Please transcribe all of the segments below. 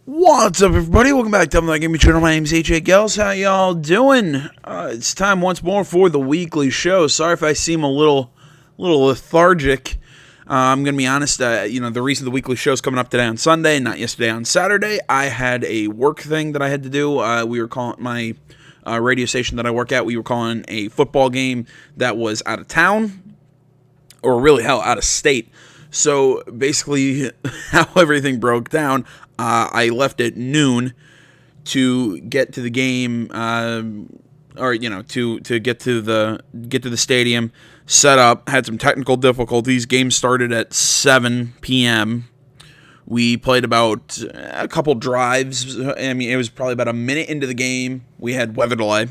What's up, everybody? Welcome back to Untitled Gaming Channel. My name's AJ Gels. How y'all doing? It's time once more for the weekly show. Sorry if I seem a little lethargic. I'm gonna be honest. The reason the weekly show is coming up today on Sunday, not yesterday on Saturday. I had a work thing that I had to do. We were calling my radio station that I work at. We were calling a football game that was out of town, or really hell, out of state. So basically, how everything broke down. I left at noon to get to the game, to get to the stadium. Set up, had some technical difficulties. Game started at 7 p.m. We played about a couple drives. I mean, it was probably about a minute into the game. We had weather delay.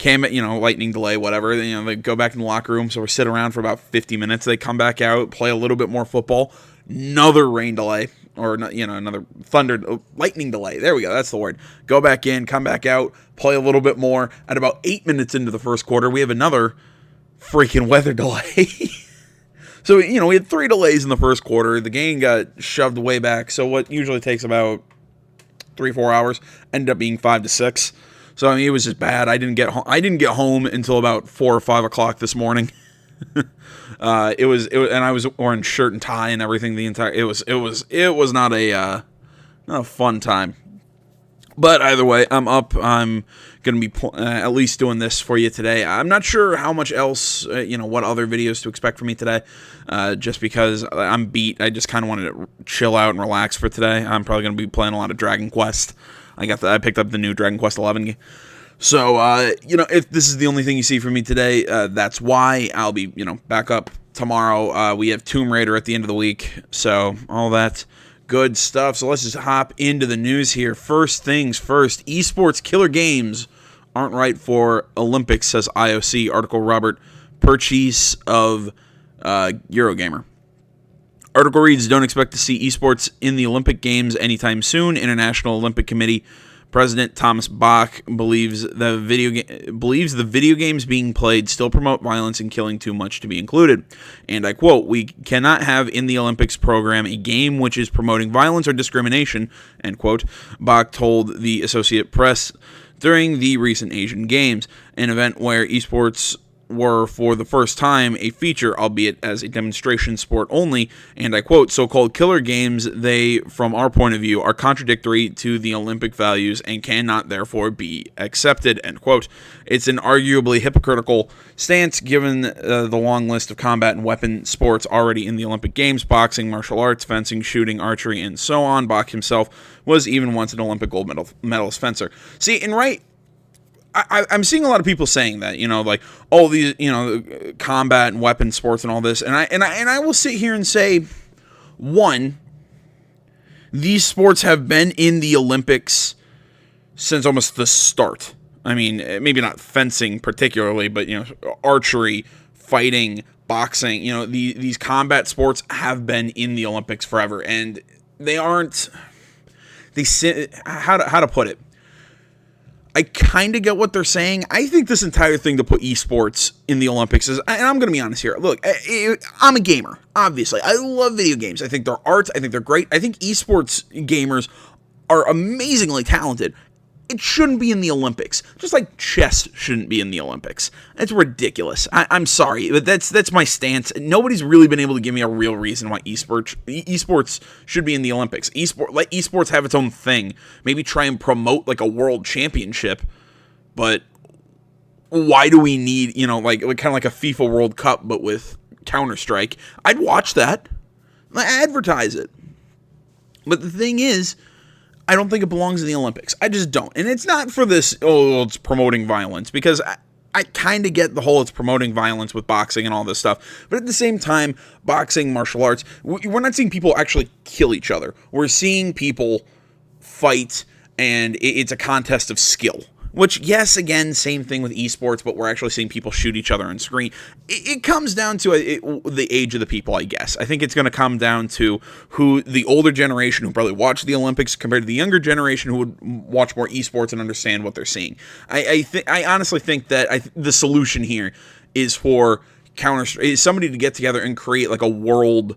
Lightning delay, whatever. They go back in the locker room, so we sit around for about 50 minutes. They come back out, play a little bit more football. Another rain delay, or another lightning delay. There we go. That's the word. Go back in, come back out, play a little bit more. At about 8 minutes into the first quarter, we have another freaking weather delay. So we had 3 delays in the first quarter. The game got shoved way back. So what usually takes about 3-4 hours ended up being 5 to 6. So it was just bad. I didn't get home until about 4 or 5 o'clock this morning. And I was wearing shirt and tie and everything. It was not a fun time. But either way, I'm up. I'm going to be at least doing this for you today. I'm not sure how much else, what other videos to expect from me today, just because I'm beat. I just kind of wanted to chill out and relax for today. I'm probably going to be playing a lot of Dragon Quest. I picked up the new Dragon Quest 11 game. So, if this is the only thing you see from me today, that's why. I'll be, back up tomorrow. We have Tomb Raider at the end of the week. So, all that good stuff. So, let's just hop into the news here. First things first, eSports killer games aren't right for Olympics, says IOC. Article Robert Purchase of Eurogamer. Article reads, don't expect to see esports in the Olympic Games anytime soon. International Olympic Committee President Thomas Bach believes the video games being played still promote violence and killing too much to be included. And I quote, we cannot have in the Olympics program a game which is promoting violence or discrimination, end quote, Bach told the Associated Press during the recent Asian Games, an event where esports were for the first time a feature, albeit as a demonstration sport only, and I quote, so-called killer games, they, from our point of view, are contradictory to the Olympic values and cannot therefore be accepted, end quote. It's an arguably hypocritical stance given the long list of combat and weapon sports already in the Olympic Games: boxing, martial arts, fencing, shooting, archery, and so on. Bach himself was even once an Olympic gold medalist fencer. See, and right, I'm seeing a lot of people saying that, all these, combat and weapon sports and all this, and I will sit here and say, one, these sports have been in the Olympics since almost the start. I mean, maybe not fencing particularly, but archery, fighting, boxing, these combat sports have been in the Olympics forever, and they aren't. How to put it? I kind of get what they're saying. I think this entire thing to put esports in the Olympics is, and I'm going to be honest here. Look, I'm a gamer, obviously. I love video games. I think they're art. I think they're great. I think esports gamers are amazingly talented. It shouldn't be in the Olympics. Just like chess shouldn't be in the Olympics. It's ridiculous. I'm sorry, but that's my stance. Nobody's really been able to give me a real reason why esports should be in the Olympics. Let esports have its own thing. Maybe try and promote like a world championship. But why do we need, kind of like a FIFA World Cup, but with Counter-Strike? I'd watch that. Advertise it. But the thing is, I don't think it belongs in the Olympics. I just don't. And it's not for this, it's promoting violence, because I kind of get the whole it's promoting violence with boxing and all this stuff. But at the same time, boxing, martial arts, we're not seeing people actually kill each other. We're seeing people fight, and it's a contest of skill. Which, yes, again, same thing with esports, but we're actually seeing people shoot each other on screen. It comes down to the age of the people, I guess. I think it's going to come down to who the older generation who probably watch the Olympics compared to the younger generation who would watch more esports and understand what they're seeing. I honestly think that the solution here is for somebody to get together and create like a World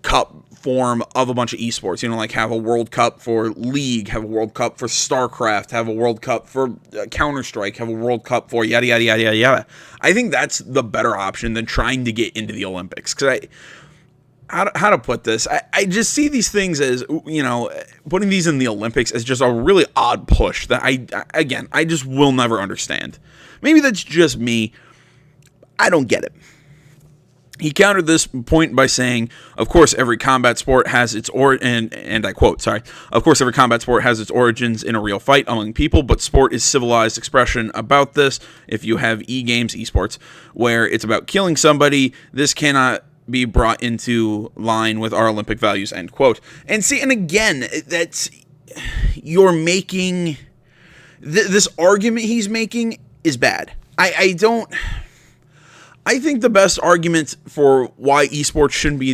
Cup form of a bunch of esports, like have a World Cup for League, have a World Cup for StarCraft, have a World Cup for Counter-Strike, have a World Cup for yada, yada, yada, yada, yada. I think that's the better option than trying to get into the Olympics. Because how to put this? I just see these things as, putting these in the Olympics as just a really odd push that I just will never understand. Maybe that's just me. I don't get it. He countered this point by saying, of course, every combat sport has its and I quote, of course, every combat sport has its origins in a real fight among people, but sport is civilized expression about this. If you have e-games, esports, where it's about killing somebody, this cannot be brought into line with our Olympic values, end quote. And see, and again, you're making, this argument he's making is bad. I think the best argument for why esports shouldn't be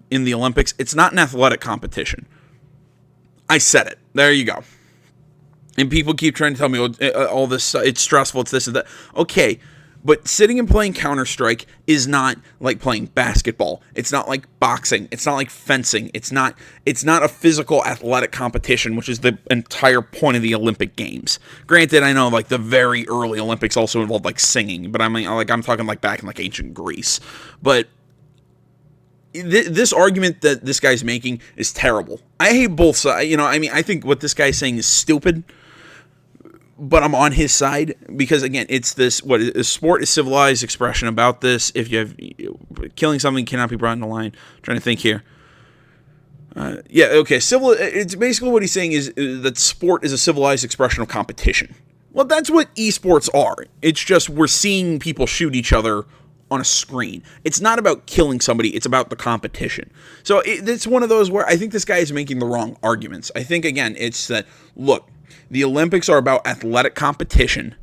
in the Olympics, it's not an athletic competition. I said it. There you go. And people keep trying to tell me, all this, it's stressful, it's this and that. Okay, but sitting and playing Counter-Strike is not like playing basketball. It's not like boxing. It's not like fencing. It's not a physical athletic competition, which is the entire point of the Olympic Games. Granted, I know like the very early Olympics also involved like singing, but I'm talking like back in like ancient Greece. But this argument that this guy's making is terrible. I hate both sides. I think what this guy's saying is stupid. But I'm on his side because, again, it's this, sport is civilized expression about this. If you have, killing something cannot be brought into line. I'm trying to think here. It's basically what he's saying is that sport is a civilized expression of competition. Well, that's what esports are. It's just we're seeing people shoot each other on a screen. It's not about killing somebody. It's about the competition. So it's one of those where I think this guy is making the wrong arguments. I think, again, it's that, look, the Olympics are about athletic competition,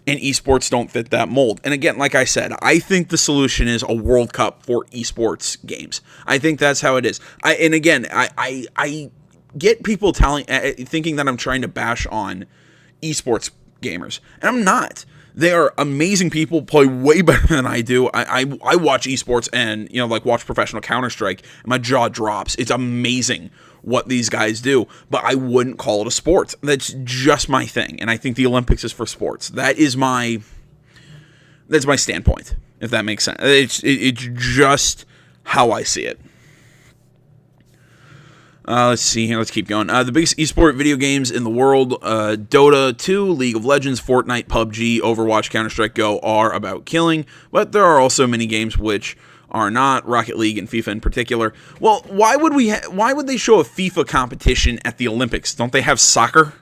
and esports don't fit that mold. And again, like I said, I think the solution is a World Cup for esports games. I think that's how it is. I get people thinking that I'm trying to bash on esports gamers, and I'm not. They are amazing people, play way better than I do. I watch esports and, watch professional Counter-Strike, and my jaw drops. It's amazing what these guys do, but I wouldn't call it a sport. That's just my thing, and I think the Olympics is for sports. That's my standpoint, if that makes sense. It's just how I see it. Let's see here. Let's keep going. The biggest esport video games in the world, Dota 2, League of Legends, Fortnite, PUBG, Overwatch, Counter-Strike Go are about killing, but there are also many games which are not, Rocket League and FIFA in particular. Well, why would they show a FIFA competition at the Olympics? Don't they have soccer?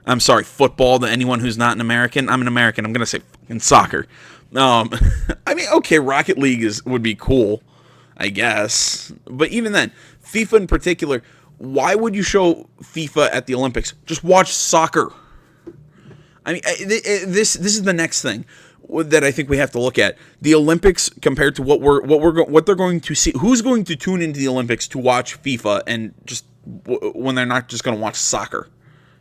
I'm sorry, football, to anyone who's not an American. I'm an American. I'm going to say fucking soccer. Okay, Rocket League would be cool, I guess. But even then, FIFA in particular, why would you show FIFA at the Olympics? Just watch soccer. This is the next thing that I think we have to look at. The Olympics compared to what they're going to see. Who's going to tune into the Olympics to watch FIFA and just when they're not just going to watch soccer?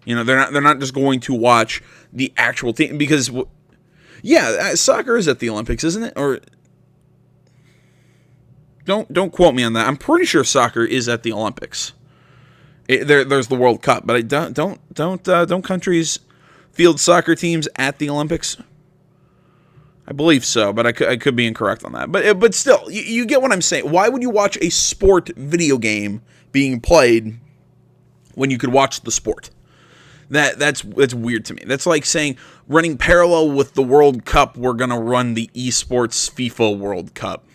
They're not just going to watch the actual team because soccer is at the Olympics, isn't it? Or Don't quote me on that. I'm pretty sure soccer is at the Olympics. There's the World Cup, but don't countries field soccer teams at the Olympics? I believe so, but I could be incorrect on that. But still, you get what I'm saying. Why would you watch a sport video game being played when you could watch the sport? That's weird to me. That's like saying running parallel with the World Cup, we're gonna run the eSports FIFA World Cup.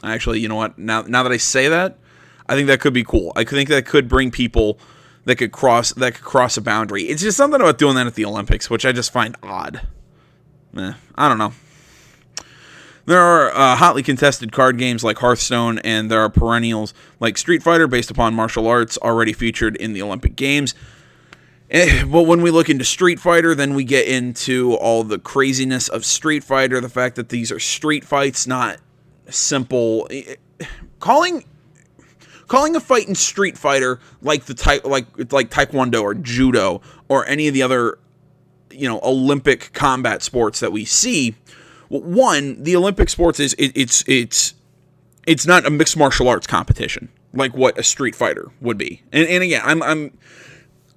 Actually, you know what? Now that I say that, I think that could be cool. I think that could bring people that could cross a boundary. It's just something about doing that at the Olympics, which I just find odd. I don't know. There are hotly contested card games like Hearthstone, and there are perennials like Street Fighter based upon martial arts already featured in the Olympic Games. But when we look into Street Fighter, then we get into all the craziness of Street Fighter, the fact that these are street fights, not simple. Calling a fight in Street Fighter like Taekwondo or Judo or any of the other Olympic combat sports that we see. One, the Olympic sports it's not a mixed martial arts competition. like what a Street Fighter would be. And again,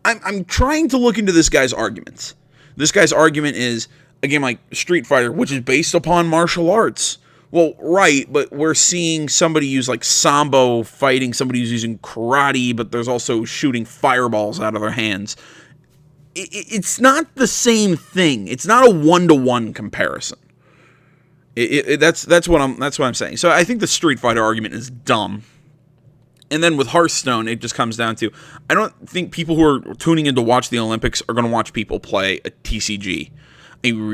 I'm trying to look into this guy's arguments. This guy's argument is a game like Street Fighter, which is based upon martial arts. Well, right, but we're seeing somebody use like Sambo fighting somebody who's using karate, but there's also shooting fireballs out of their hands. It's not the same thing. It's not a one-to-one comparison. That's what I'm saying. So I think the Street Fighter argument is dumb. And then with Hearthstone, it just comes down to, I don't think people who are tuning in to watch the Olympics are going to watch people play a TCG.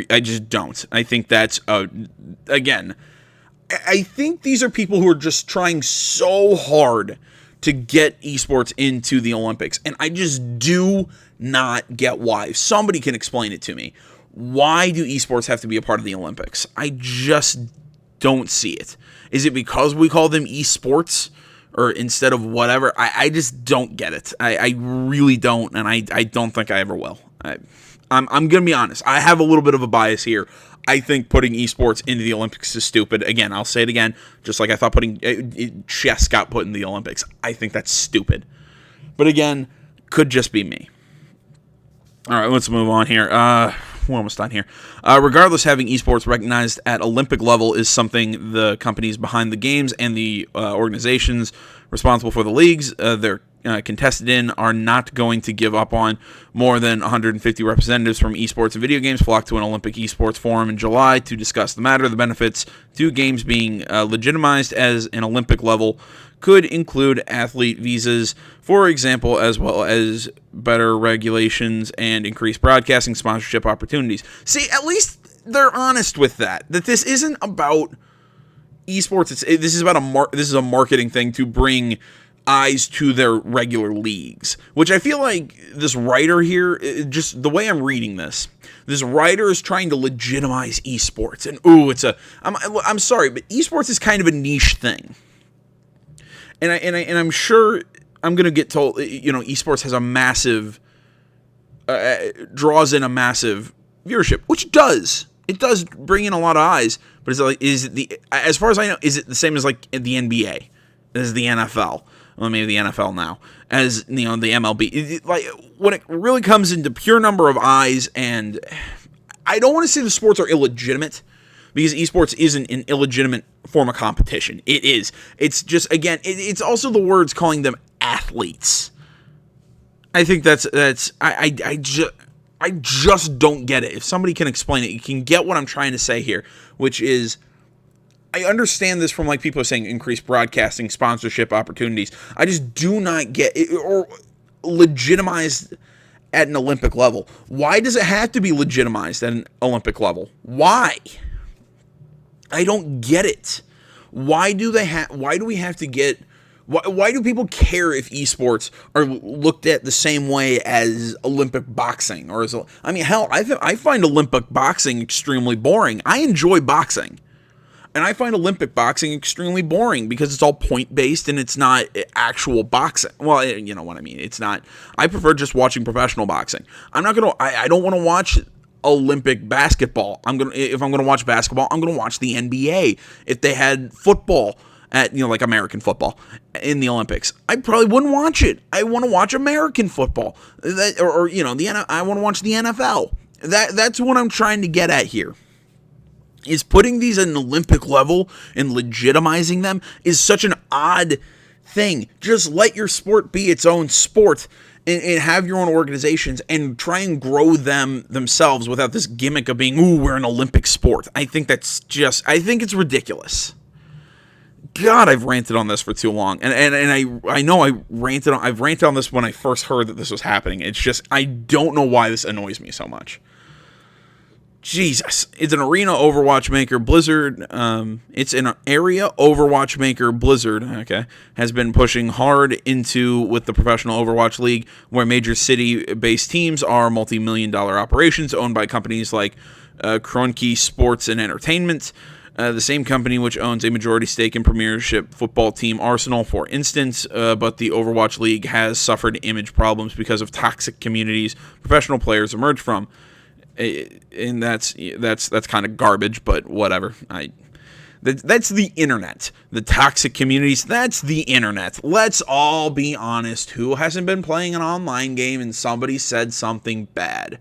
I just don't. I think that's, again, I think these are people who are just trying so hard to get esports into the Olympics. And I just do not get why. If somebody can explain it to me, why do esports have to be a part of the Olympics? I just don't see it. Is it because we call them esports or instead of whatever? I just don't get it. I really don't, and I don't think I ever will. I'm going to be honest. I have a little bit of a bias here. I think putting esports into the Olympics is stupid. Again, I'll say it again, just like I thought putting chess got put in the Olympics. I think that's stupid. But again, could just be me. All right, let's move on here. We're almost done here. Regardless, having esports recognized at Olympic level is something the companies behind the games and the organizations responsible for the leagues they're contested in are not going to give up on. More than 150 representatives from esports and video games flocked to an Olympic esports forum in July to discuss the matter. The benefits to games being legitimized as an Olympic level could include athlete visas, for example, as well as better regulations and increased broadcasting sponsorship opportunities. See, at least they're honest with that this isn't about esports. This is a marketing thing to bring eyes to their regular leagues, which I feel like this writer here, just the way I'm reading this writer is trying to legitimize esports. And I'm sorry, but esports is kind of a niche thing. And I'm sure I'm going to get told, esports has a massive, draws in a massive viewership, which it does bring in a lot of eyes, but as far as I know, is it the same as like the NBA, as the NFL? Well, maybe the NFL now, as the MLB. Like when it really comes into pure number of eyes, and I don't want to say the sports are illegitimate, because esports isn't an illegitimate form of competition. It is. It's just, again, it's also the words calling them athletes. I think I just don't get it. If somebody can explain it, you can get what I'm trying to say here, which is, I understand this from like people are saying increased broadcasting, sponsorship opportunities. I just do not get it, or legitimized at an Olympic level. Why does it have to be legitimized at an Olympic level? Why? I don't get it. Why do we have to get? Why do people care if esports are looked at the same way as Olympic boxing hell, I find Olympic boxing extremely boring. I enjoy boxing. And I find Olympic boxing extremely boring because it's all point-based and it's not actual boxing. Well, you know what I mean. It's not. I prefer just watching professional boxing. I don't want to watch Olympic basketball. If I'm gonna watch basketball, I'm gonna watch the NBA. If they had football at like American football in the Olympics, I probably wouldn't watch it. I want to watch American football, I want to watch the NFL. That's what I'm trying to get at here. Is putting these at an Olympic level and legitimizing them is such an odd thing. Just let your sport be its own sport and have your own organizations and try and grow them themselves without this gimmick of being, we're an Olympic sport. I think it's ridiculous. God, I've ranted on this for too long. And I know I've ranted on this when I first heard that this was happening. It's just, I don't know why this annoys me so much. Jesus, it's an arena Overwatch maker Blizzard. It's an area Overwatch maker Blizzard. Okay, has been pushing hard into with the professional Overwatch League, where major city-based teams are multi-million-dollar operations owned by companies like Kroenke Sports and Entertainment, the same company which owns a majority stake in Premiership football team Arsenal, for instance. But the Overwatch League has suffered image problems because of toxic communities professional players emerge from. And that's kind of garbage, but whatever. That's the internet. The toxic communities, that's the internet. Let's all be honest. Who hasn't been playing an online game and somebody said something bad?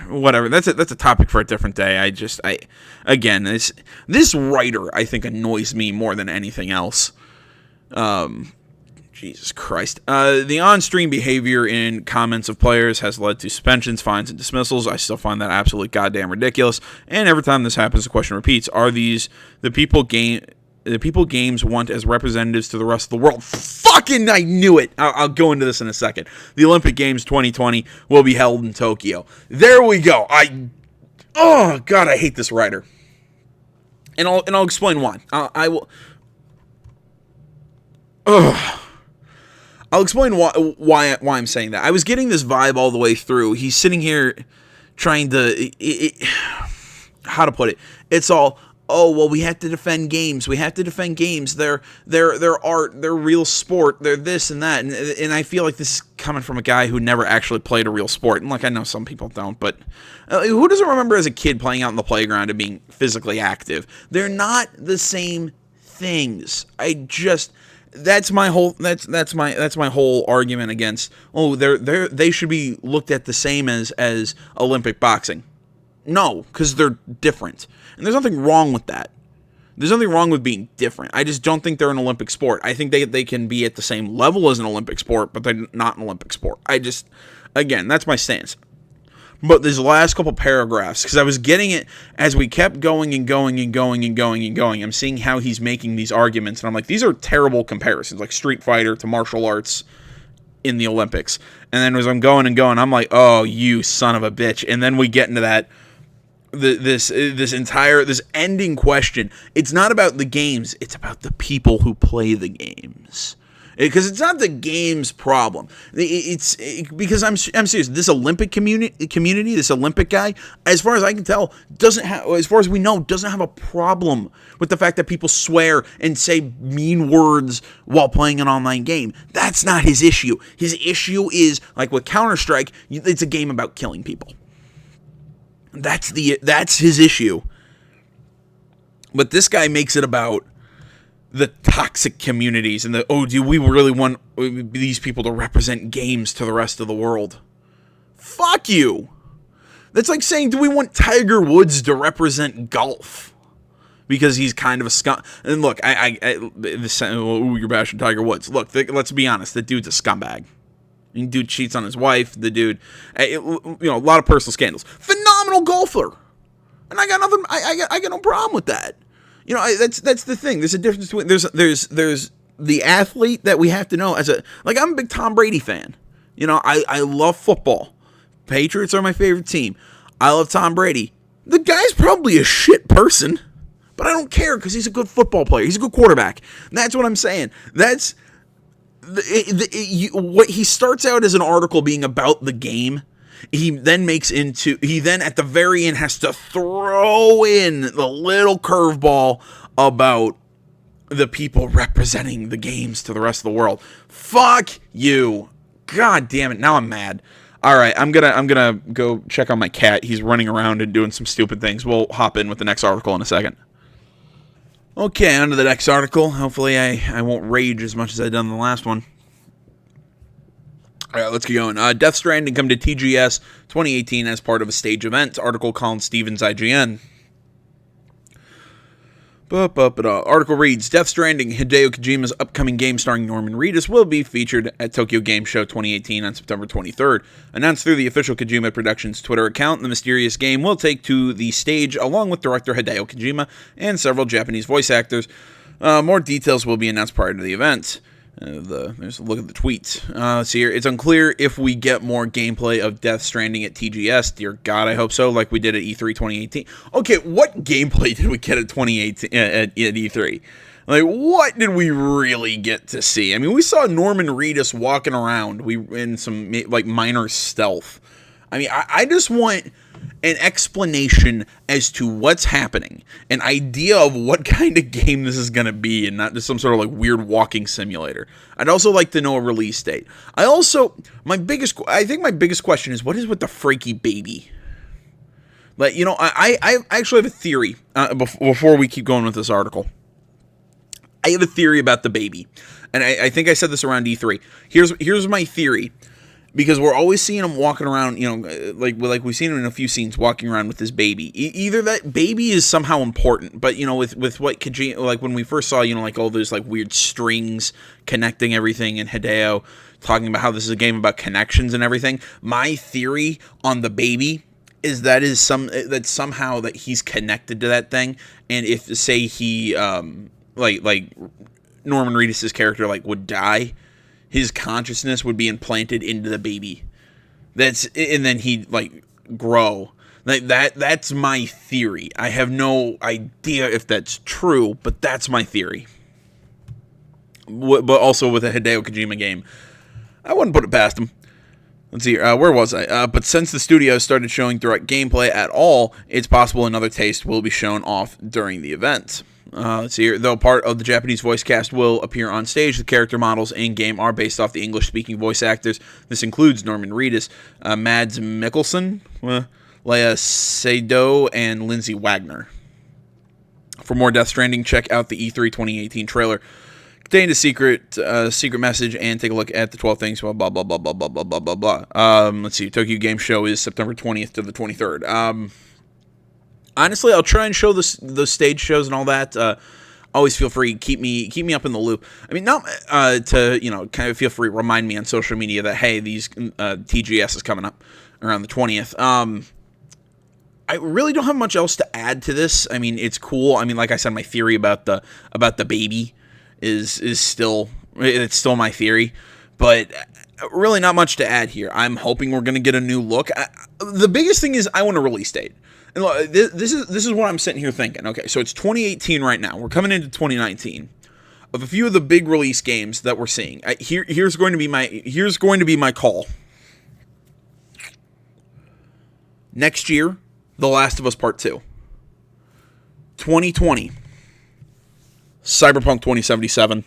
Whatever. That's a topic for a different day. Again, this writer, I think, annoys me more than anything else. Jesus Christ. The on-stream behavior in comments of players has led to suspensions, fines, and dismissals. I still find that absolutely goddamn ridiculous. And every time this happens, the question repeats: are these the people games want as representatives to the rest of the world? Fucking, I knew it. I'll go into this in a second. The Olympic Games 2020 will be held in Tokyo. There we go. Oh God, I hate this writer. And I'll explain why. I will. I'll explain why I'm saying that. I was getting this vibe all the way through. He's sitting here trying to, how to put it? It's all, oh, well, we have to defend games. We have to defend games. They're art. They're real sport. They're this and that. And I feel like this is coming from a guy who never actually played a real sport. And like, I know some people don't, but who doesn't remember as a kid playing out in the playground and being physically active? They're not the same things. That's my whole argument against, oh, they should be looked at the same as Olympic boxing. No, because they're different. And there's nothing wrong with that. There's nothing wrong with being different. I just don't think they're an Olympic sport. I think they can be at the same level as an Olympic sport, but they're not an Olympic sport. Again, that's my stance. But these last couple paragraphs, because I was getting it as we kept going and going and going and going and going, I'm seeing how he's making these arguments, and I'm like, these are terrible comparisons, like Street Fighter to martial arts in the Olympics. And then as I'm going and going, I'm like, oh, you son of a bitch. And then we get into that, this ending question. It's not about the games, it's about the people who play the games. Because it's not the game's problem. Because I'm serious. This Olympic community, this Olympic guy, as far as I can tell, as far as we know, doesn't have a problem with the fact that people swear and say mean words while playing an online game. That's not his issue. His issue is, like with Counter-Strike, it's a game about killing people. That's his issue. But this guy makes it about the toxic communities and do we really want these people to represent games to the rest of the world? Fuck you. That's like saying, do we want Tiger Woods to represent golf? Because he's kind of a scum. And look, you're bashing Tiger Woods. Look, let's be honest. The dude's a scumbag. The dude cheats on his wife. The dude, a lot of personal scandals. Phenomenal golfer. And I got nothing, I got no problem with that. That's the thing. There's a difference between there's the athlete that we have to know I'm a big Tom Brady fan. I love football. Patriots are my favorite team. I love Tom Brady. The guy's probably a shit person, but I don't care because he's a good football player. He's a good quarterback. And that's what I'm saying. That's what he starts out as an article being about the game. He then at the very end has to throw in the little curveball about the people representing the games to the rest of the world. Fuck you. God damn it. Now I'm mad. All right, I'm gonna go check on my cat. He's running around and doing some stupid things. We'll hop in with the next article in a second. Okay, on to the next article. Hopefully I won't rage as much as I done in the last one. All right, let's get going. Death Stranding come to TGS 2018 as part of a stage event. Article Colin Stevens, IGN. Article reads, Death Stranding, Hideo Kojima's upcoming game starring Norman Reedus, will be featured at Tokyo Game Show 2018 on September 23rd. Announced through the official Kojima Productions Twitter account, the mysterious game will take to the stage along with director Hideo Kojima and several Japanese voice actors. More details will be announced prior to the event. There's a look at the tweet. Let's see here. It's unclear if we get more gameplay of Death Stranding at TGS. Dear God, I hope so, like we did at E3 2018. Okay, what gameplay did we get at 2018 at E3? Like, what did we really get to see? I mean, we saw Norman Reedus walking around. In some like minor stealth. I mean, I just want an explanation as to what's happening, an idea of what kind of game this is going to be, and not just some sort of like weird walking simulator. I'd also like to know a release date. I think my biggest question is, what is with the freaky baby? But, you know, I actually have a theory before we keep going with this article. I have a theory about the baby. And I think I said this around E3. Here's my theory. Because we're always seeing him walking around, you know, like we've seen him in a few scenes walking around with his baby. Either that baby is somehow important, but, you know, with what Kojima, like when we first saw, you know, like all those like weird strings connecting everything, and Hideo talking about how this is a game about connections and everything. My theory on the baby is that somehow that he's connected to that thing, and if say he like Norman Reedus' character like would die, his consciousness would be implanted into the baby. And then he'd like grow. Like that's my theory. I have no idea if that's true, but that's my theory. But also with a Hideo Kojima game, I wouldn't put it past him. Let's see, where was I? But since the studio started showing direct gameplay at all, it's possible another taste will be shown off during the event. Let's see here. Though part of the Japanese voice cast will appear on stage, the character models in-game are based off the English-speaking voice actors. This includes Norman Reedus, Mads Mikkelsen, Leia Seydoux, and Lindsay Wagner. For more Death Stranding, check out the E3 2018 trailer. Contained a secret message, and take a look at the 12 things, blah, blah, blah, blah, blah, blah, blah, blah, blah. Let's see. Tokyo Game Show is September 20th to the 23rd. Honestly, I'll try and show those stage shows and all that. Always feel free, keep me up in the loop. I mean, not to, you know, kind of feel free, remind me on social media that, hey, these TGS is coming up around the 20th. I really don't have much else to add to this. I mean, it's cool. I mean, like I said, my theory about the baby is still my theory, but really not much to add here. I'm hoping we're going to get a new look. The biggest thing is I want a release date. And look, this is what I'm sitting here thinking. Okay, so it's 2018 right now. We're coming into 2019. Of a few of the big release games that we're seeing, here's going to be my call. Next year, The Last of Us Part 2. 2020, Cyberpunk 2077.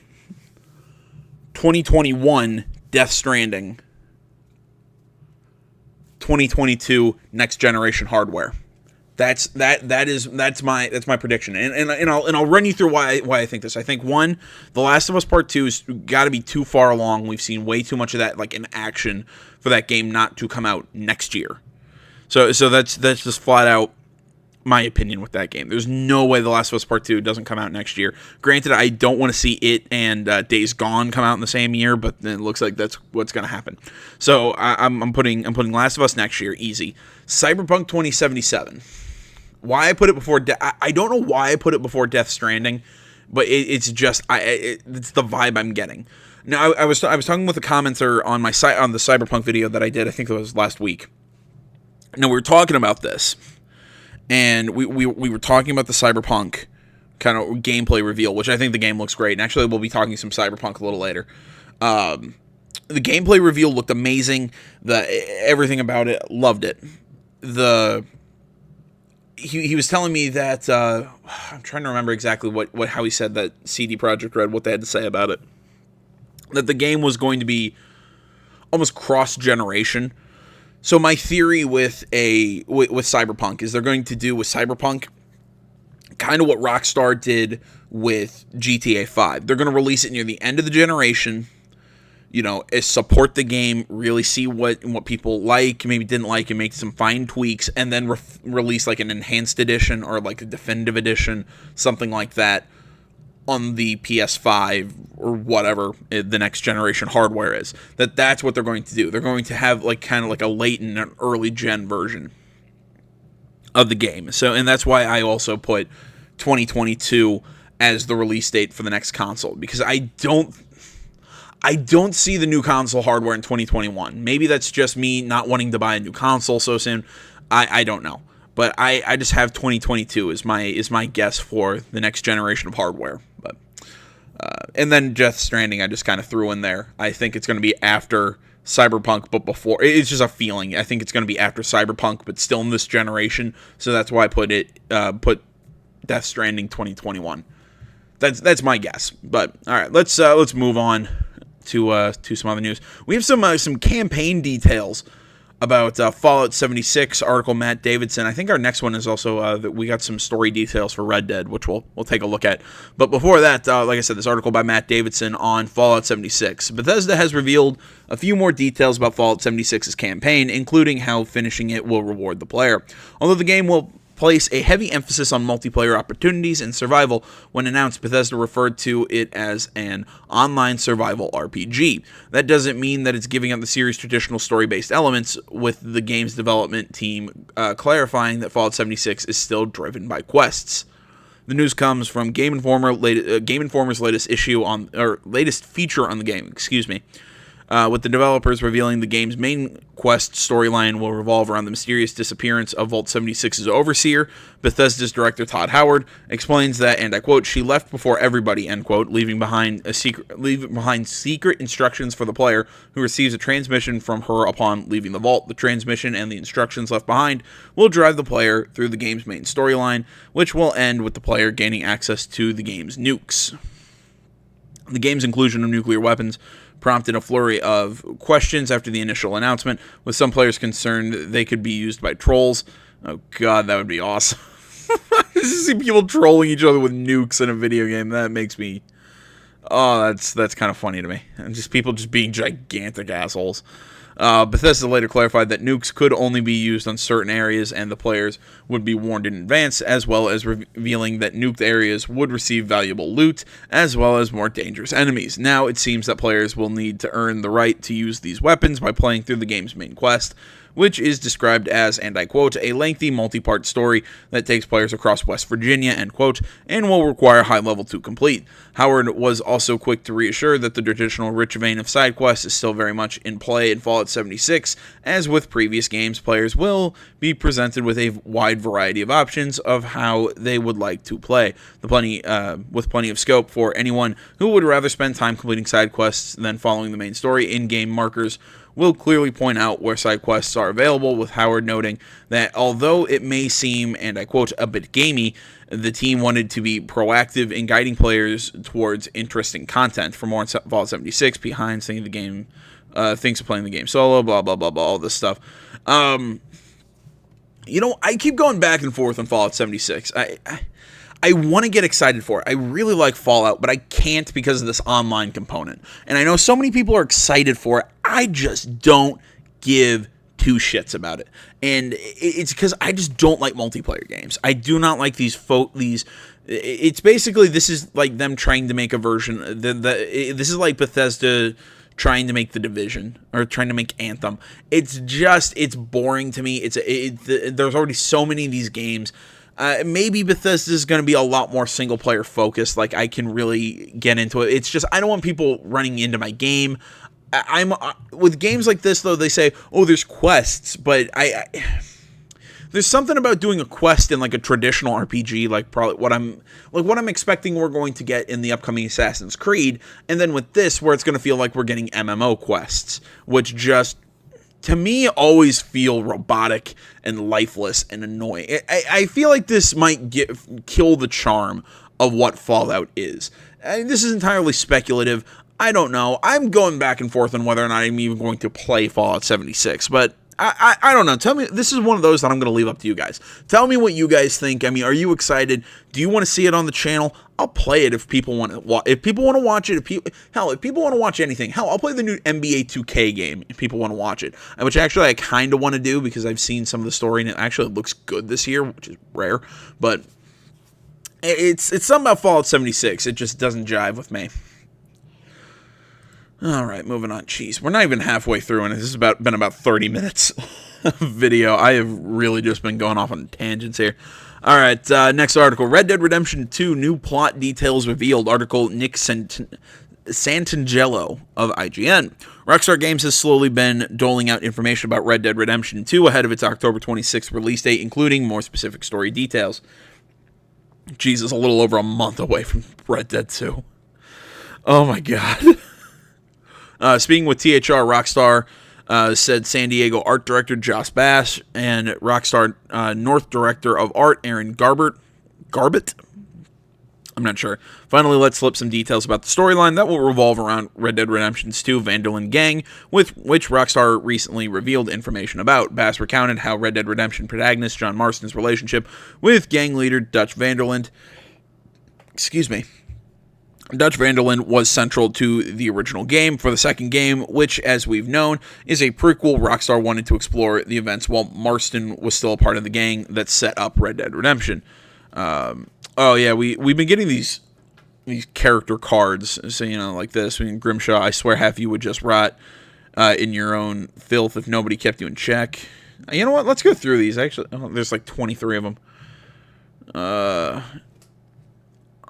2021, Death Stranding. 2022, next generation hardware. That's my prediction, and I'll run you through why I think this. I think one, The Last of Us Part 2's got to be too far along. We've seen way too much of that, like in action, for that game not to come out next year. So that's just flat out my opinion with that game. There's no way The Last of Us Part 2 doesn't come out next year. Granted, I don't want to see it and Days Gone come out in the same year, but it looks like that's what's going to happen. So I'm putting Last of Us next year, easy. Cyberpunk 2077. Why I put it before I don't know why I put it before Death Stranding, but it's just it's the vibe I'm getting. Now I was talking with a commenter on my site on the Cyberpunk video that I did. I think it was last week. Now we were talking about this, and we were talking about the Cyberpunk kind of gameplay reveal, which I think the game looks great. And actually, we'll be talking some Cyberpunk a little later. The gameplay reveal looked amazing. Everything about it, loved it. He was telling me that I'm trying to remember exactly how he said that CD Projekt Red, what they had to say about it. That the game was going to be almost cross-generation. So my theory with Cyberpunk is they're going to do with Cyberpunk kind of what Rockstar did with GTA 5. They're going to release it near the end of the generation. You know, support the game, really see what people like, maybe didn't like, and make some fine tweaks, and then release like an enhanced edition or like a definitive edition, something like that, on the PS5 or whatever the next generation hardware is. That's what they're going to do. They're going to have like kind of like a late and an early gen version of the game. So, and that's why I also put 2022 as the release date for the next console, because I don't see the new console hardware in 2021. Maybe that's just me not wanting to buy a new console so soon. I don't know. But I just have 2022 as my guess for the next generation of hardware. But and then Death Stranding I just kind of threw in there. I think it's going to be after Cyberpunk, but before. It's just a feeling. I think it's going to be after Cyberpunk, but still in this generation. So that's why I put Death Stranding 2021. That's my guess. But all right, let's move on to some other news. We have some campaign details about Fallout 76 article, Matt Davidson. I think our next one is also that we got some story details for Red Dead, which we'll take a look at. But before that, like I said, this article by Matt Davidson on Fallout 76. Bethesda has revealed a few more details about Fallout 76's campaign, including how finishing it will reward the player. Although the game will place a heavy emphasis on multiplayer opportunities and survival, when announced, Bethesda referred to it as an online survival RPG. That doesn't mean that it's giving up the series' traditional story-based elements, with the game's development team clarifying that Fallout 76 is still driven by quests. The news comes from Game Informer's latest feature on the game. With the developers revealing the game's main quest storyline will revolve around the mysterious disappearance of Vault 76's overseer. Bethesda's director Todd Howard explains that, and I quote, "She left before everybody," end quote, leaving behind secret instructions for the player, who receives a transmission from her upon leaving the vault. The transmission and the instructions left behind will drive the player through the game's main storyline, which will end with the player gaining access to the game's nukes. The game's inclusion of nuclear weapons prompted a flurry of questions after the initial announcement, with some players concerned they could be used by trolls. Oh god, that would be awesome. See people trolling each other with nukes in a video game. That makes me... Oh, that's kind of funny to me. And just people just being gigantic assholes. Bethesda later clarified that nukes could only be used on certain areas, and the players would be warned in advance, as well as revealing that nuked areas would receive valuable loot, as well as more dangerous enemies. Now, it seems that players will need to earn the right to use these weapons by playing through the game's main quest, which is described as, and I quote, "a lengthy multi-part story that takes players across West Virginia," end quote, and will require high level to complete. Howard was also quick to reassure that the traditional rich vein of side quests is still very much in play in Fallout 76. As with previous games, players will be presented with a wide variety of options of how they would like to play, with plenty of scope for anyone who would rather spend time completing side quests than following the main story. In-game markers will clearly point out where side quests are available, with Howard noting that although it may seem, and I quote, "a bit gamey," the team wanted to be proactive in guiding players towards interesting content. For more on Fallout 76, behind thinks of playing the game solo, blah, blah, blah, blah, all this stuff. I keep going back and forth on Fallout 76. I want to get excited for it. I really like Fallout, but I can't because of this online component. And I know so many people are excited for it. I just don't give two shits about it. And it's because I just don't like multiplayer games. I do not like these. It's basically, this is like them trying to make a version. This is like Bethesda trying to make The Division or trying to make Anthem. It's boring to me. There's already so many of these games. Maybe Bethesda is going to be a lot more single player focused. Like, I can really get into it. It's just, I don't want people running into my game. With games like this though, they say, oh, there's quests, but there's something about doing a quest in like a traditional RPG, like probably what I'm expecting we're going to get in the upcoming Assassin's Creed, and then with this, where it's going to feel like we're getting MMO quests, which just, to me, always feel robotic and lifeless and annoying. I feel like this might kill the charm of what Fallout is. This is entirely speculative. I don't know. I'm going back and forth on whether or not I'm even going to play Fallout 76, but I don't know. Tell me, this is one of those that I'm going to leave up to you guys. Tell me what you guys think. I mean, are you excited? Do you want to see it on the channel? I'll play it if people want to. If people want to watch it, if people want to watch anything, I'll play the new NBA 2K game if people want to watch it. Which actually I kind of want to do because I've seen some of the story and it actually looks good this year, which is rare. But it's something about Fallout 76. It just doesn't jive with me. All right, moving on. Jeez, we're not even halfway through, and this has been about 30 minutes of video. I have really just been going off on tangents here. All right, next article. Red Dead Redemption 2, new plot details revealed. Article Nick Santangelo of IGN. Rockstar Games has slowly been doling out information about Red Dead Redemption 2 ahead of its October 26th release date, including more specific story details. Jesus, a little over a month away from Red Dead 2. Oh, my God. Speaking with THR, Rockstar said San Diego art director Josh Bass and Rockstar North director of art Aaron Garbett I'm not sure. Finally, let's slip some details about the storyline that will revolve around Red Dead Redemption 2 Vanderlyn Gang, with which Rockstar recently revealed information about. Bass recounted how Red Dead Redemption protagonist John Marston's relationship with gang leader Dutch Vanderlyn was central to the original game. For the second game, which, as we've known, is a prequel, Rockstar wanted to explore the events while Marston was still a part of the gang that set up Red Dead Redemption. We've been getting these character cards, so, like this. Grimshaw, I swear half you would just rot in your own filth if nobody kept you in check. You know what? Let's go through these. Actually, there's like 23 of them. I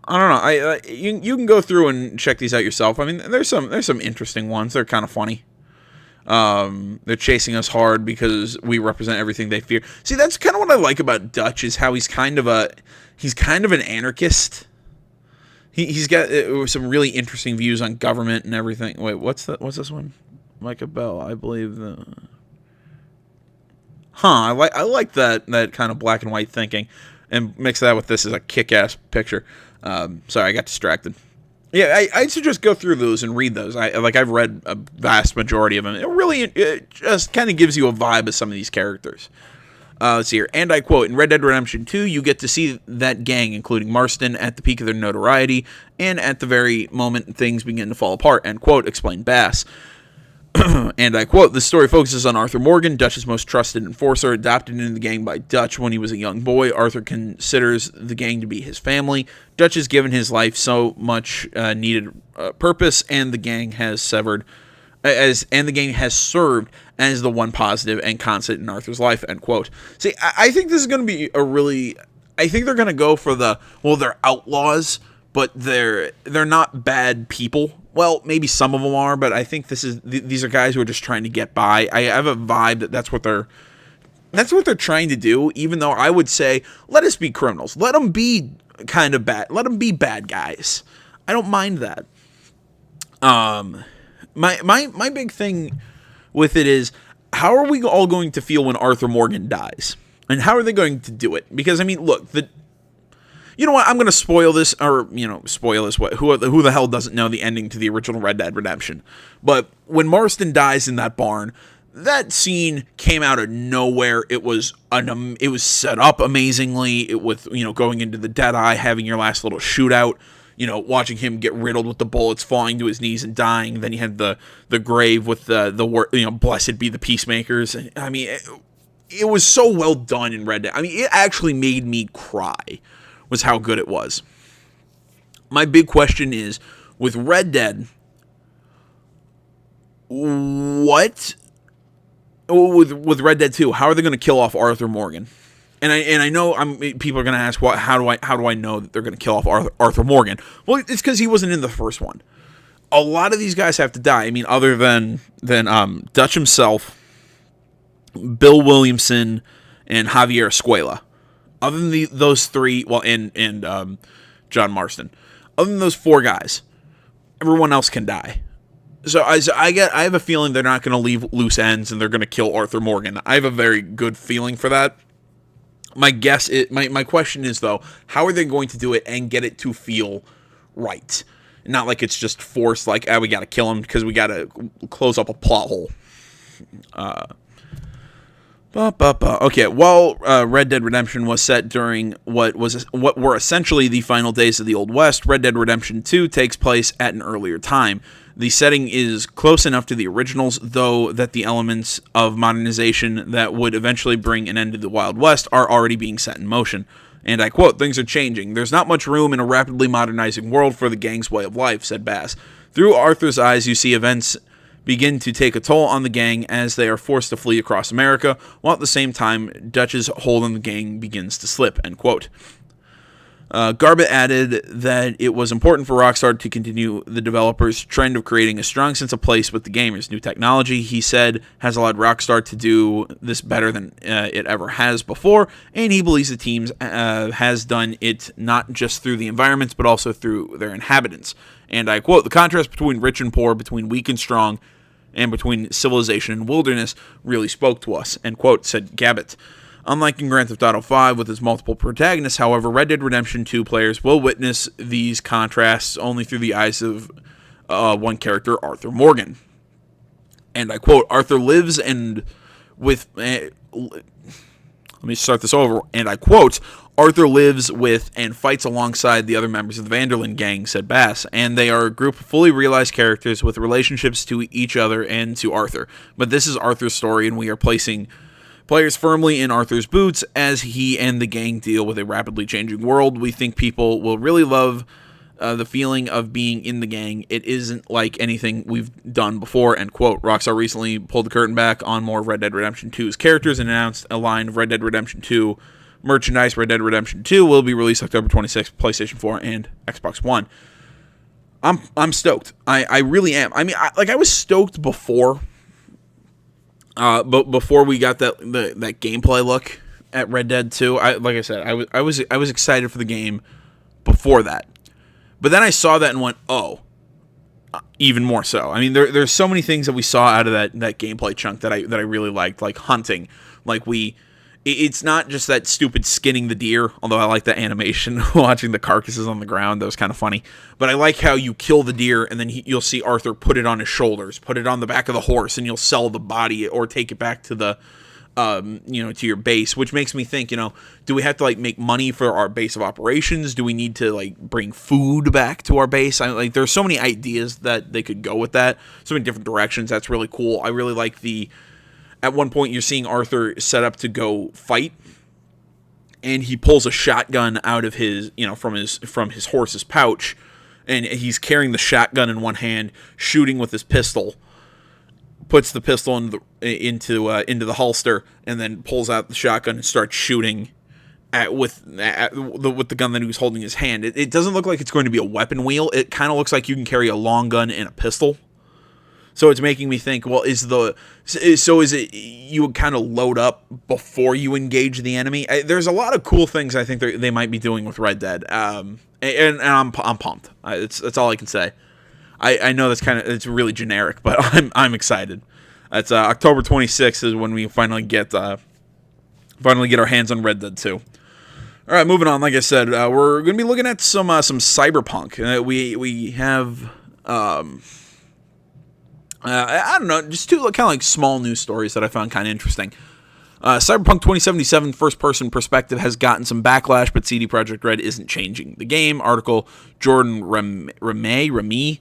don't know. You can go through and check these out yourself. I mean, there's some interesting ones. They're kind of funny. They're chasing us hard because we represent everything they fear. See, that's kind of what I like about Dutch, is how he's kind of an anarchist. He's got some really interesting views on government and everything. Wait, what's this one? Micah Bell, I believe I like that kind of black and white thinking, and mix that with this as a kick-ass picture. Sorry, I got distracted. Yeah, I'd suggest go through those and read those. I've read a vast majority of them. It just kind of gives you a vibe of some of these characters. Let's see here. And I quote, in Red Dead Redemption 2, you get to see that gang, including Marston, at the peak of their notoriety, and at the very moment things begin to fall apart, end quote, explained Bass. And I quote, the story focuses on Arthur Morgan, Dutch's most trusted enforcer, adopted into the gang by Dutch when he was a young boy. Arthur considers the gang to be his family. Dutch has given his life so much needed purpose, and the gang has served as the one positive and constant in Arthur's life, end quote. See, I think this is going to be I think they're going to go for they're outlaws, but they're not bad people. Well, maybe some of them are, but I think these are guys who are just trying to get by. I have a vibe that that's what they're trying to do, even though I would say, let us be criminals. Let them be kind of bad. Let them be bad guys. I don't mind that. My big thing with it is, how are we all going to feel when Arthur Morgan dies? And how are they going to do it? Because, I mean, look, you know what? I'm going to spoil this, spoil this. Who the hell doesn't know the ending to the original Red Dead Redemption? But when Marston dies in that barn, that scene came out of nowhere. It was set up amazingly. It with going into the Deadeye, having your last little shootout. Watching him get riddled with the bullets, falling to his knees and dying. Then you had the grave with the word, blessed be the peacemakers. I mean, it was so well done in Red Dead. I mean, it actually made me cry. Was how good it was. My big question is, with Red Dead, with Red Dead 2, how are they going to kill off Arthur Morgan? And I know people are going to ask, how do I know that they're going to kill off Arthur Morgan? Well, it's because he wasn't in the first one. A lot of these guys have to die. I mean, other than Dutch himself, Bill Williamson, and Javier Escuela. Other than those three, and John Marston, other than those four guys, everyone else can die. So I have a feeling they're not going to leave loose ends and they're going to kill Arthur Morgan. I have a very good feeling for that. My question is, though, how are they going to do it and get it to feel right? Not like it's just forced, like, we got to kill him because we got to close up a plot hole. Okay, while Red Dead Redemption was set during what were essentially the final days of the Old West, Red Dead Redemption 2 takes place at an earlier time. The setting is close enough to the originals, though, that the elements of modernization that would eventually bring an end to the Wild West are already being set in motion. And I quote, things are changing. There's not much room in a rapidly modernizing world for the gang's way of life, said Bass. Through Arthur's eyes, you see events begin to take a toll on the gang as they are forced to flee across America, while at the same time, Dutch's hold on the gang begins to slip, end quote. Garbett added that it was important for Rockstar to continue the developers' trend of creating a strong sense of place with the gamers. New technology, he said, has allowed Rockstar to do this better than it ever has before, and he believes the team has done it not just through the environments, but also through their inhabitants. And I quote, the contrast between rich and poor, between weak and strong, and between civilization and wilderness really spoke to us, end quote, said Garbett. Unlike in Grand Theft Auto 5 with its multiple protagonists, however, Red Dead Redemption 2 players will witness these contrasts only through the eyes of one character, Arthur Morgan. And I quote, Arthur lives and with... let me start this over. And I quote, Arthur lives with and fights alongside the other members of the Vanderlyn gang, said Bass, and they are a group of fully realized characters with relationships to each other and to Arthur. But this is Arthur's story, and we are placing players firmly in Arthur's boots as he and the gang deal with a rapidly changing world. We think people will really love the feeling of being in the gang. It isn't like anything we've done before, end quote. Rockstar recently pulled the curtain back on more Red Dead Redemption 2's characters and announced a line of Red Dead Redemption 2 merchandise. Red Dead Redemption 2 will be released October 26th, PlayStation 4 and Xbox One. I'm stoked. I really am. I mean, I was stoked before, but before we got that gameplay look at Red Dead 2. Like I said, I was excited for the game before that. But then I saw that and went, oh, even more so. I mean, there's so many things that we saw out of that gameplay chunk that I really liked, like hunting. Like it's not just that stupid skinning the deer, although I like the animation, watching the carcasses on the ground. That was kind of funny. But I like how you kill the deer, and then you'll see Arthur put it on his shoulders, put it on the back of the horse, and you'll sell the body or take it back to the to your base, which makes me think, do we have to make money for our base of operations? Do we need to bring food back to our base? There's so many ideas that they could go with that. So many different directions. That's really cool. I really like at one point you're seeing Arthur set up to go fight, and he pulls a shotgun out of his, from his horse's pouch, and he's carrying the shotgun in one hand, shooting with his pistol. Puts the pistol into the holster, and then pulls out the shotgun and starts shooting with the gun that he was holding in his hand. It doesn't look like it's going to be a weapon wheel. It kind of looks like you can carry a long gun and a pistol. So it's making me think, well, is it you would kind of load up before you engage the enemy? There's a lot of cool things I think they might be doing with Red Dead, and I'm pumped. That's all I can say. I know it's really generic, but I'm excited. It's October 26th is when we finally get our hands on Red Dead 2. All right, moving on. Like I said, we're going to be looking at some Cyberpunk. We have I don't know, just two kind of small news stories that I found kind of interesting. Cyberpunk 2077 first-person perspective has gotten some backlash, but CD Projekt Red isn't changing the game. Article Jordan Remy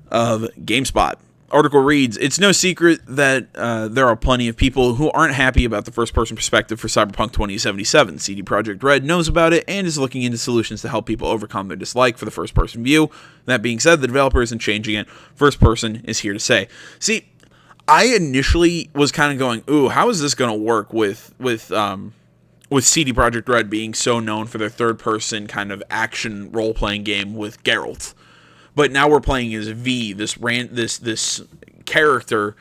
of GameSpot. Article reads, it's no secret that there are plenty of people who aren't happy about the first-person perspective for Cyberpunk 2077. CD Projekt Red knows about it and is looking into solutions to help people overcome their dislike for the first-person view. That being said, the developer isn't changing it. First person is here to say. See, I initially was kind of going, ooh, how is this going to work with CD Projekt Red being so known for their third-person kind of action role-playing game with Geralt? But now we're playing as V, this character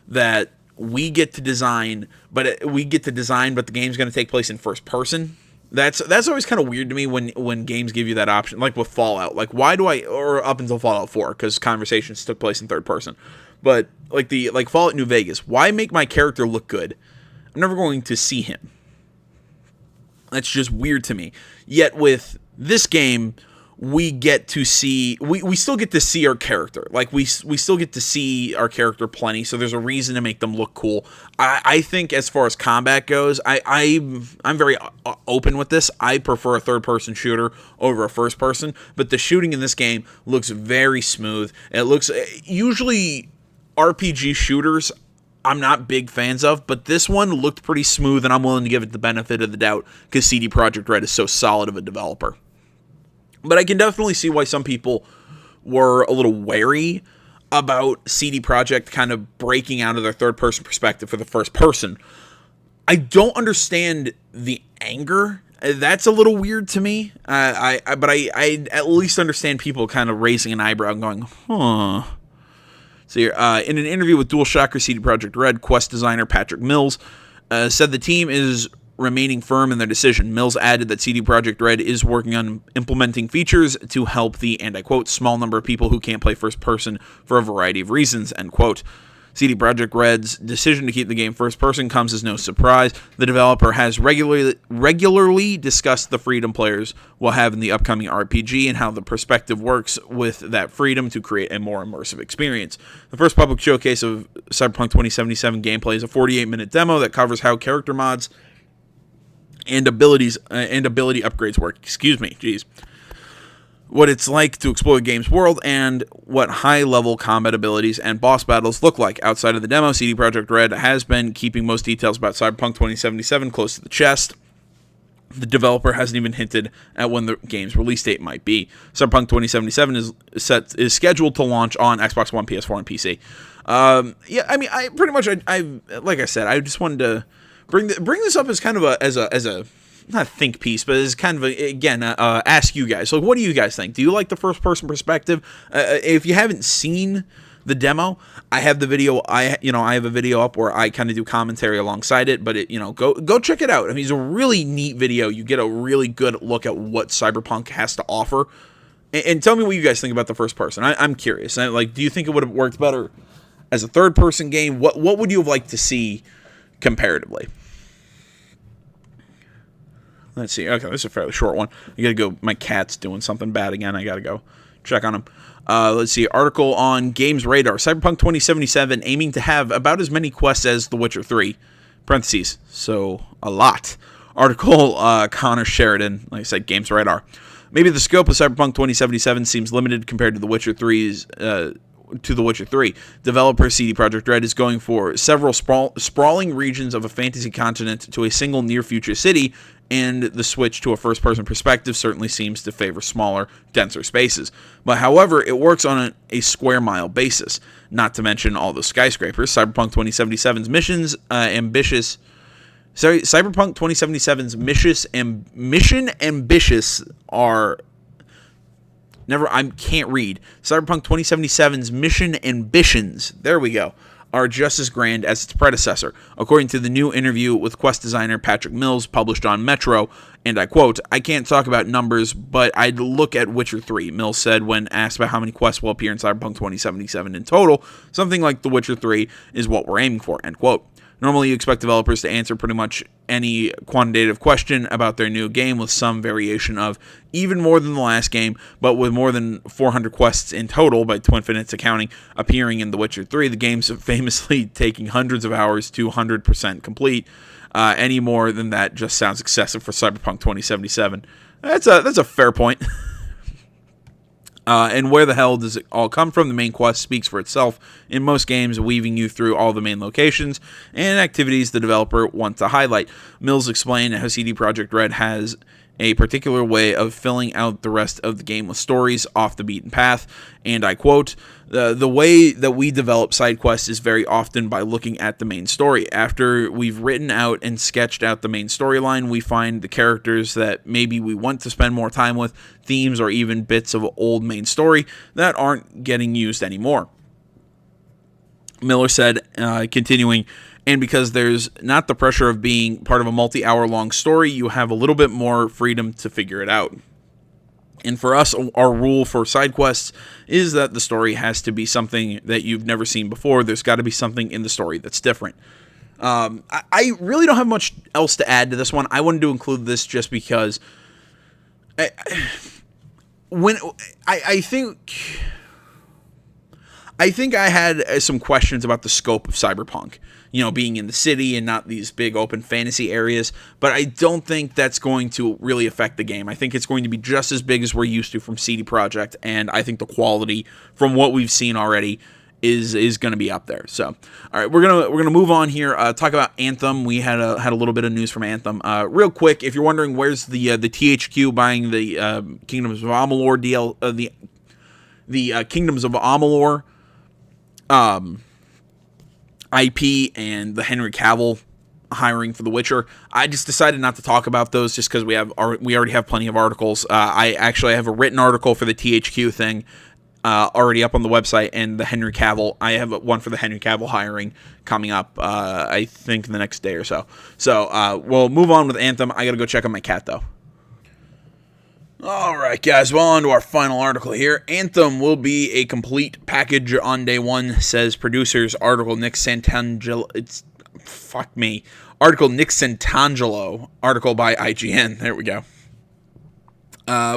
that we get to design, but the game's going to take place in first person. That's always kind of weird to me when games give you that option, like with Fallout. Why do or up until Fallout 4, because conversations took place in third person. But like Fallout New Vegas, why make my character look good? I'm never going to see him. That's just weird to me. Yet with this game, we get to see, we still get to see our character. We still get to see our character plenty, so there's a reason to make them look cool. I think as far as combat goes, I'm very open with this. I prefer a third-person shooter over a first-person, but the shooting in this game looks very smooth. It looks, usually RPG shooters, I'm not big fans of, but this one looked pretty smooth, and I'm willing to give it the benefit of the doubt because CD Projekt Red is so solid of a developer. But I can definitely see why some people were a little wary about CD Projekt kind of breaking out of their third-person perspective for the first person. I don't understand the anger. That's a little weird to me. But I at least understand people kind of raising an eyebrow and going, huh. So in an interview with DualShocker, CD Projekt Red Quest designer Patrick Mills said the team is remaining firm in their decision. Mills added that CD Projekt Red is working on implementing features to help the, and I quote, small number of people who can't play first person for a variety of reasons, end quote. CD Projekt Red's decision to keep the game first-person comes as no surprise. The developer has regularly discussed the freedom players will have in the upcoming RPG and how the perspective works with that freedom to create a more immersive experience. The first public showcase of Cyberpunk 2077 gameplay is a 48-minute demo that covers how character mods and ability upgrades work. What it's like to explore the game's world, and what high-level combat abilities and boss battles look like. Outside of the demo, CD Projekt Red has been keeping most details about Cyberpunk 2077 close to the chest. The developer hasn't even hinted at when the game's release date might be. Cyberpunk 2077 is scheduled to launch on Xbox One, PS4, and PC. Like I said, I just wanted to bring this up as kind of as a not think piece, but it's kind of ask you guys. So, what do you guys think? Do you like the first person perspective? If you haven't seen the demo, I have the video. I have a video up where I kind of do commentary alongside it. But go check it out. I mean, it's a really neat video. You get a really good look at what Cyberpunk has to offer, and tell me what you guys think about the first person. I'm curious. Do you think it would have worked better as a third person game? What would you have liked to see comparatively? Let's see. Okay, this is a fairly short one. I gotta go. My cat's doing something bad again. I gotta go check on him. Let's see. Article on Games Radar. Cyberpunk 2077 aiming to have about as many quests as The Witcher 3. Parentheses. So, a lot. Article Connor Sheridan. Like I said, Games Radar. Maybe the scope of Cyberpunk 2077 seems limited compared to The Witcher 3's... to The Witcher 3. Developer CD Projekt Red is going for several sprawling regions of a fantasy continent to a single near-future city, and the switch to a first-person perspective certainly seems to favor smaller, denser spaces. But however, it works on a square-mile basis, not to mention all the skyscrapers. Cyberpunk 2077's mission ambitious are... I can't read. Cyberpunk 2077's mission ambitions, there we go, are just as grand as its predecessor, according to the new interview with quest designer Patrick Mills published on Metro, and I quote, "I can't talk about numbers, but I'd look at Witcher 3, Mills said when asked about how many quests will appear in Cyberpunk 2077 in total. Something like The Witcher 3 is what we're aiming for, end quote. Normally, you expect developers to answer pretty much any quantitative question about their new game with some variation of even more than the last game, but with more than 400 quests in total, by Twinfinite's accounting, appearing in The Witcher 3. The game's famously taking hundreds of hours to 100% complete. Any more than that just sounds excessive for Cyberpunk 2077. That's a fair point. And where the hell does it all come from? The main quest speaks for itself in most games, weaving you through all the main locations and activities the developer wants to highlight. Mills explained how CD Projekt Red has a particular way of filling out the rest of the game with stories off the beaten path, and I quote, the way that we develop side quests is very often by looking at the main story. After we've written out and sketched out the main storyline, we find the characters that maybe we want to spend more time with, themes, or even bits of old main story that aren't getting used anymore. Miller said, continuing, and because there's not the pressure of being part of a multi-hour long story, you have a little bit more freedom to figure it out. And for us, our rule for side quests is that the story has to be something that you've never seen before. There's got to be something in the story that's different. I really don't have much else to add to this one. I wanted to include this just because I think I had some questions about the scope of Cyberpunk, being in the city and not these big open fantasy areas, but I don't think that's going to really affect the game. I think it's going to be just as big as we're used to from CD Projekt, and I think the quality from what we've seen already is going to be up there. So, all right, we're gonna move on here. Talk about Anthem. We had a little bit of news from Anthem. Real quick, if you're wondering where's the THQ buying the Kingdoms of Amalur the Kingdoms of Amalur IP and the Henry Cavill hiring for The Witcher, I just decided not to talk about those just because we already have plenty of articles. I actually have a written article for the THQ thing already up on the website, and the Henry Cavill, I have one for the Henry Cavill hiring coming up, I think the next day or so. So we'll move on with Anthem. I gotta go check on my cat though. All right, guys. Well, on to our final article here. Anthem will be a complete package on day one, says producers. Article Nick Santangelo. Article Nick Santangelo. Article by IGN. There we go.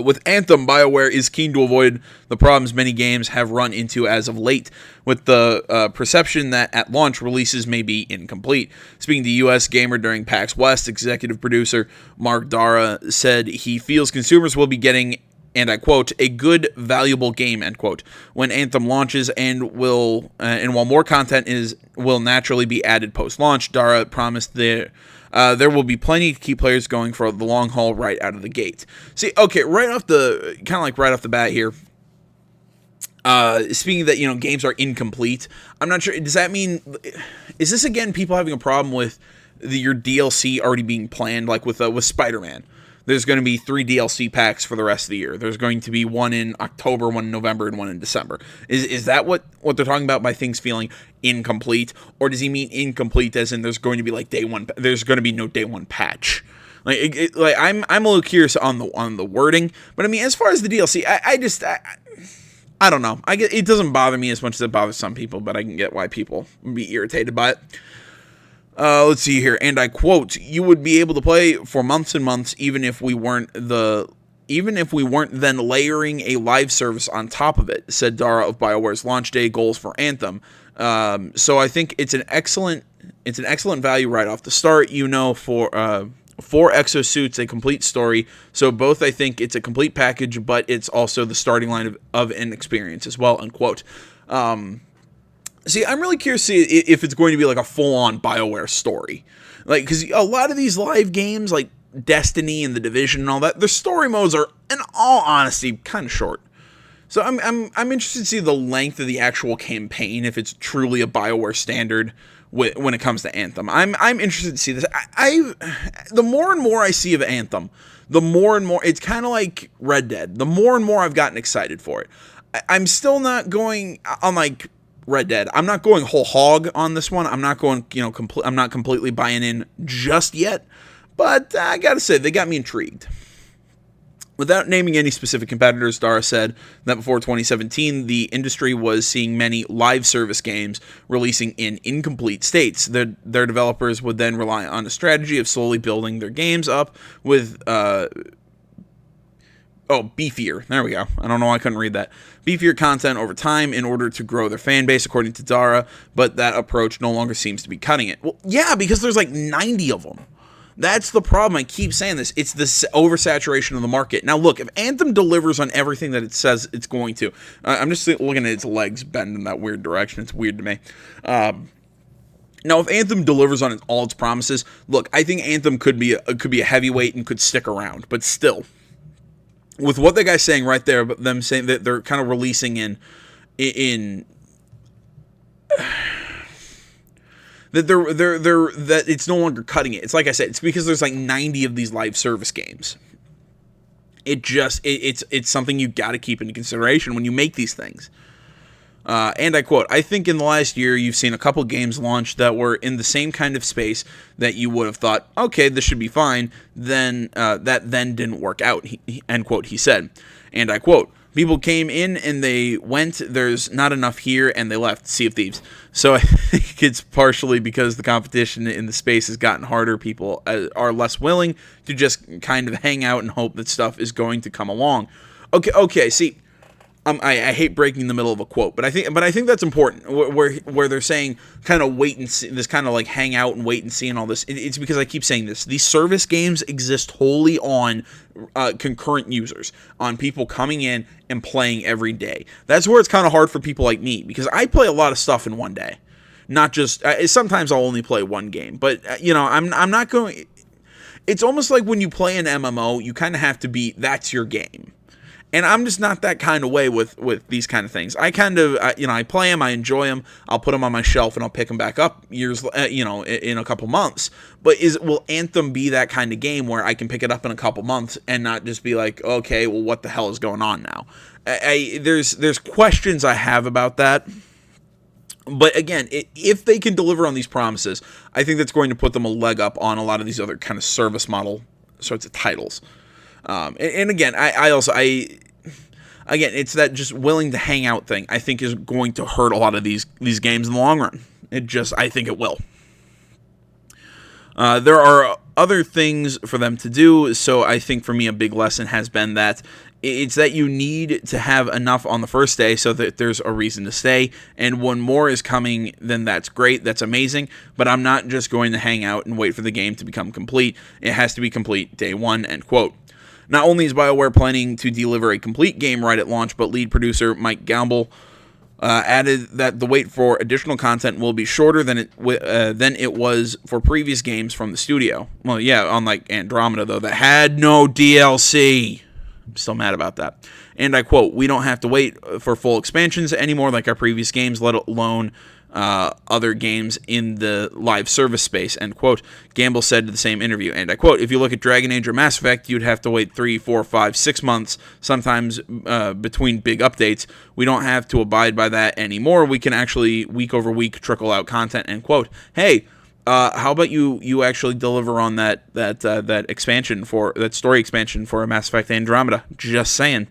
With Anthem, BioWare is keen to avoid the problems many games have run into as of late, with the perception that at launch releases may be incomplete. Speaking to US Gamer during PAX West, executive producer Mark Dara said he feels consumers will be getting, and I quote, a good, valuable game, end quote, when Anthem launches, and while more content will naturally be added post-launch. Dara promised there will be plenty to keep players going for the long haul right out of the gate. See, okay, right off the bat here, speaking of that, games are incomplete, I'm not sure, does that mean, is this again people having a problem with your DLC already being planned, like with Spider-Man? There's going to be 3 DLC packs for the rest of the year. There's going to be one in October, one in November, and one in December. Is that what they're talking about by things feeling incomplete? Or does he mean incomplete as in there's going to be like day one? There's going to be no day one patch. I'm a little curious on the wording, but I mean, as far as the DLC, I don't know. It doesn't bother me as much as it bothers some people, but I can get why people would be irritated by it. Let's see here, and I quote, "You would be able to play for months and months, even if we weren't then layering a live service on top of it," said Dara of BioWare's launch day goals for Anthem. So I think it's an excellent value right off the start. For exosuits, a complete story. So both, I think it's a complete package, but it's also the starting line of an experience as well, unquote. See, I'm really curious to see if it's going to be like a full-on BioWare story. Like, because a lot of these live games, like Destiny and The Division and all that, their story modes are, in all honesty, kind of short. So I'm interested to see the length of the actual campaign, if it's truly a BioWare standard when it comes to Anthem. I'm interested to see this. The more and more I see of Anthem, the more and more, it's kind of like Red Dead. The more and more I've gotten excited for it. I'm still not going on like Red Dead. I'm not going whole hog on this one. I'm not going, I'm not completely buying in just yet, but I gotta say, they got me intrigued. Without naming any specific competitors, Dara said that before 2017, the industry was seeing many live service games releasing in incomplete states. Their developers would then rely on a strategy of slowly building their games up with beefier. There we go. I don't know why I couldn't read that. Beefier content over time in order to grow their fan base, according to Dara, but that approach no longer seems to be cutting it. Well, yeah, because there's like 90 of them. That's the problem. I keep saying this. It's the oversaturation of the market. Now, look, if Anthem delivers on everything that it says it's going to, I'm just looking at its legs bend in that weird direction. It's weird to me. Now, if Anthem delivers on all its promises, look, I think Anthem could be a heavyweight and could stick around, but still, with what the guy's saying right there, but them saying that they're kind of releasing in that that it's no longer cutting it. It's like I said, it's because there's like 90 of these live service games. It's something you got to keep into consideration when you make these things. And I quote, "I think in the last year you've seen a couple games launch that were in the same kind of space that you would have thought, okay, this should be fine, then that then didn't work out," end quote, he said. And I quote, "People came in and they went, there's not enough here, and they left. Sea of Thieves." So I think it's partially because the competition in the space has gotten harder. People are less willing to just kind of hang out and hope that stuff is going to come along. Okay, see, I hate breaking the middle of a quote, but I think that's important. Where they're saying kind of wait and see, this kind of like hang out and wait and see and all this. It's because I keep saying this. These service games exist wholly on concurrent users, on people coming in and playing every day. That's where it's kind of hard for people like me, because I play a lot of stuff in one day. Not just sometimes I'll only play one game, but I'm not going. It's almost like when you play an MMO, you kind of have to be, that's your game. And I'm just not that kind of way with these kind of things. I kind of, I play them, I enjoy them, I'll put them on my shelf, and I'll pick them back up years, in a couple months. But will Anthem be that kind of game where I can pick it up in a couple months and not just be like, okay, well, what the hell is going on now? There's questions I have about that. But again, if they can deliver on these promises, I think that's going to put them a leg up on a lot of these other kind of service model sorts of titles. And again, again, it's that just willing to hang out thing I think is going to hurt a lot of these games in the long run. I think it will. There are other things for them to do, so I think for me a big lesson has been that it's that you need to have enough on the first day so that there's a reason to stay, and when more is coming, then that's great, that's amazing, but I'm not just going to hang out and wait for the game to become complete. It has to be complete day one, end quote. Not only is BioWare planning to deliver a complete game right at launch, but lead producer Mike Gamble added that the wait for additional content will be shorter than it was for previous games from the studio. Well, yeah, unlike Andromeda, though, that had no DLC. I'm still mad about that. And I quote, "We don't have to wait for full expansions anymore like our previous games, let alone other games in the live service space," end quote. Gamble said to the same interview, and I quote, "If you look at Dragon Age or Mass Effect, you'd have to wait 3, 4, 5, 6 months, sometimes between big updates. We don't have to abide by that anymore. We can actually, week over week, trickle out content," end quote. Hey, how about you actually deliver on that expansion that story expansion for Mass Effect Andromeda? Just saying.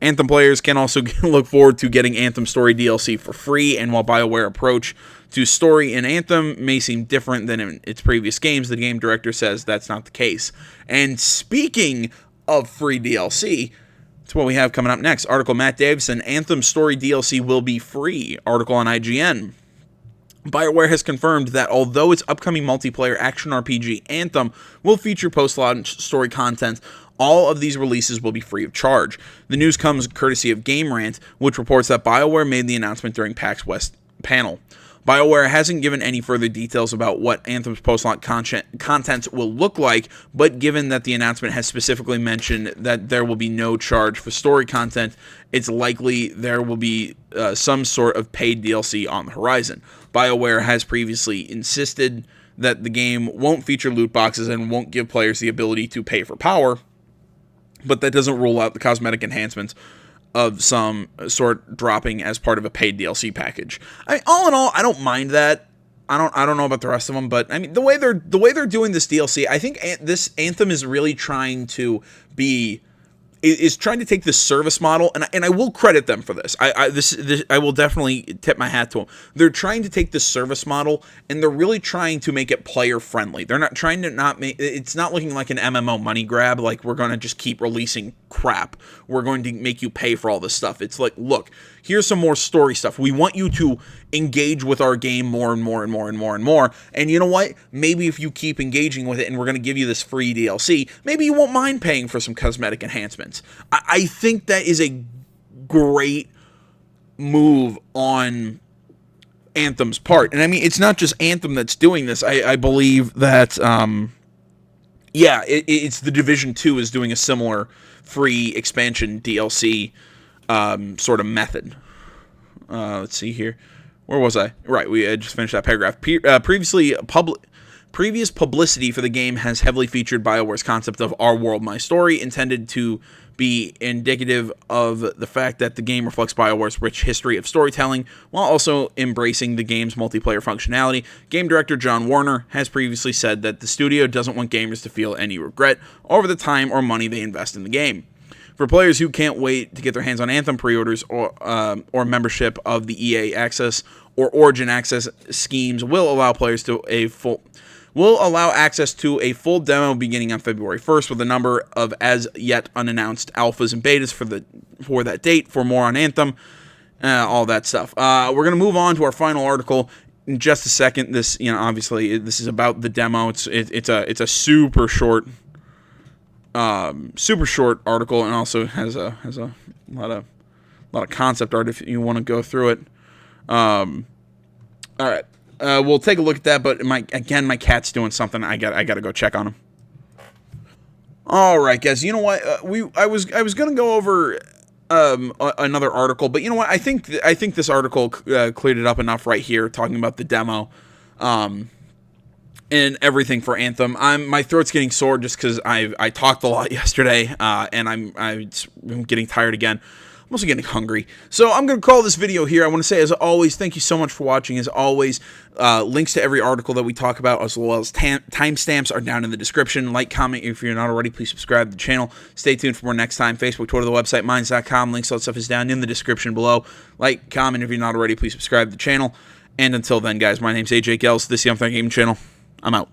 Anthem players can also look forward to getting Anthem Story DLC for free, and while BioWare approach to story in Anthem may seem different than in its previous games, the game director says that's not the case. And speaking of free DLC, that's what we have coming up next. Article Matt Davison, Anthem Story DLC will be free. Article on IGN. BioWare has confirmed that although its upcoming multiplayer action RPG Anthem will feature post-launch story content, all of these releases will be free of charge. The news comes courtesy of Game Rant, which reports that BioWare made the announcement during PAX West panel. BioWare hasn't given any further details about what Anthem's post-launch content will look like, but given that the announcement has specifically mentioned that there will be no charge for story content, it's likely there will be some sort of paid DLC on the horizon. BioWare has previously insisted that the game won't feature loot boxes and won't give players the ability to pay for power, but that doesn't rule out the cosmetic enhancements of some sort dropping as part of a paid DLC package. All in all, I don't mind that. I don't know about the rest of them, but I mean the way they're doing this DLC, I think this Anthem is really trying to trying to take this service model, and I will credit them for this. I will definitely tip my hat to them. They're trying to take this service model, and they're really trying to make it player friendly. They're not trying to it's not looking like an MMO money grab, like we're going to just keep releasing crap. We're going to make you pay for all this stuff. It's like, look, here's some more story stuff. We want you to engage with our game more and more and more and more and more. And you know what? Maybe if you keep engaging with it and we're going to give you this free DLC, maybe you won't mind paying for some cosmetic enhancements. I think that is a great move on Anthem's part. And I mean, it's not just Anthem that's doing this. I believe that, it's the Division 2 is doing a similar free expansion DLC sort of method. Let's see here. Where was I? Right, we just finished that paragraph. Previous publicity for the game has heavily featured BioWare's concept of Our World, My Story, intended to be indicative of the fact that the game reflects BioWare's rich history of storytelling, while also embracing the game's multiplayer functionality. Game director John Warner has previously said that the studio doesn't want gamers to feel any regret over the time or money they invest in the game. For players who can't wait to get their hands on Anthem, pre-orders or membership of the EA Access or Origin Access schemes will allow access to a full demo beginning on February 1st, with a number of as yet unannounced alphas and betas for that date. For more on Anthem, all that stuff. We're going to move on to our final article in just a second. This, obviously this is about the demo. It's a super short article, and also has a lot of concept art if you want to go through it. All right. We'll take a look at that, but my cat's doing something. I gotta go check on him. All right, guys. You know what? I was gonna go over another article, but you know what? I think this article cleared it up enough right here, talking about the demo, and everything for Anthem. My throat's getting sore just because I talked a lot yesterday, and I'm getting tired again. also getting hungry. So I'm going to call this video here. I want to say, as always, thank you so much for watching. As always, links to every article that we talk about, as well as timestamps, are down in the description. Like, comment if you're not already. Please subscribe to the channel. Stay tuned for more next time. Facebook, Twitter, the website, minds.com. Links, all that stuff is down in the description below. Like, comment if you're not already. Please subscribe to the channel. And until then, guys, my name's AJ Gels. This is the Untitled Gaming Channel. I'm out.